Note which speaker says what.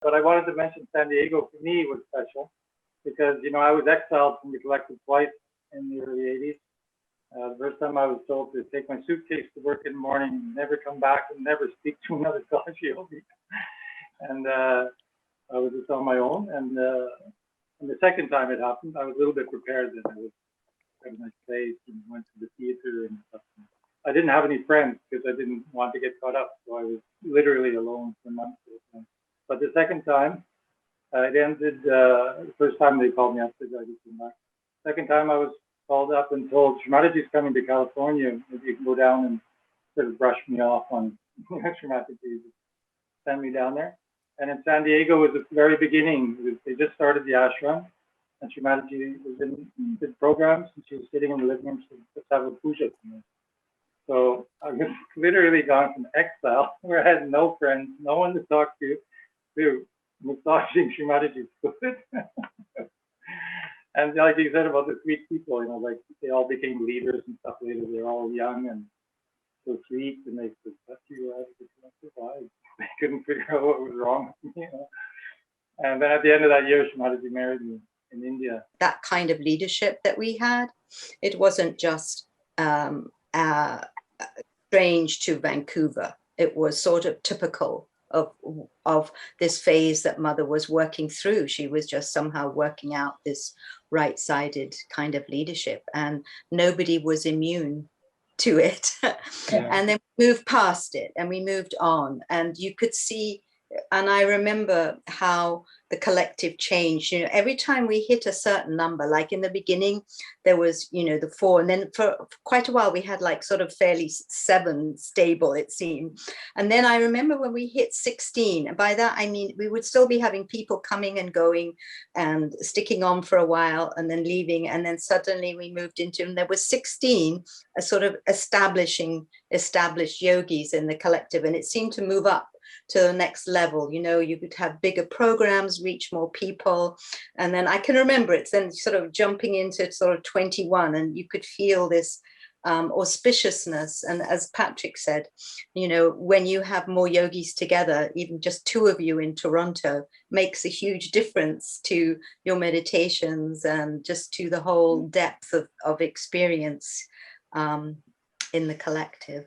Speaker 1: But I wanted to mention San Diego for me was special because, you know, I was exiled from the collective twice in the early 80s. The first time I was told to take my suitcase to work in the morning, never come back and never speak to another Sahaja yogi. And I was just on my own. And the second time it happened, I was a little bit prepared that I was at a nice place and went to the theater and stuff. I didn't have any friends because I didn't want to get caught up. So I was literally alone for months. But the second time, it ended, the first time they called me up, I just came back. Second time I was called up and told, Shrimataji's coming to California, maybe you can go down and sort of brush me off on Shrimataji, send me down there. And in San Diego was the very beginning. They just started the ashram, and Shrimataji was in did programs, and she was sitting in the living room, she just have a puja for me. So I was literally gone from exile, where I had no friends, no one to talk to massaging Shrimataji's foot. And like you said about the sweet people, you know, like they all became leaders and stuff later. They're all young and so sweet, and they said, "That's you, why?" They couldn't figure out what was wrong with me, you know. And then at the end of that year, Shrimataji married me in India.
Speaker 2: That kind of leadership that we had, it wasn't just strange to Vancouver. It was sort of typical of this phase that Mother was working through. She was just somehow working out this right-sided kind of leadership, and nobody was immune to it. Yeah. And then we moved past it and we moved on, and you could see, and I remember how the collective changed. You know, every time we hit a certain number, like in the beginning, there was, you know, the 4, and then for quite a while we had like sort of fairly 7 stable, it seemed. And then I remember when we hit 16, and by that I mean we would still be having people coming and going and sticking on for a while and then leaving, and then suddenly we moved into, and there was 16, a sort of established yogis in the collective, and it seemed to move up to the next level. You know, you could have bigger programs, reach more people. And then I can remember it's then sort of jumping into sort of 21, and you could feel this auspiciousness. And as Patrick said, you know, when you have more yogis together, even just 2 of you in Toronto makes a huge difference to your meditations and just to the whole depth of experience in the collective.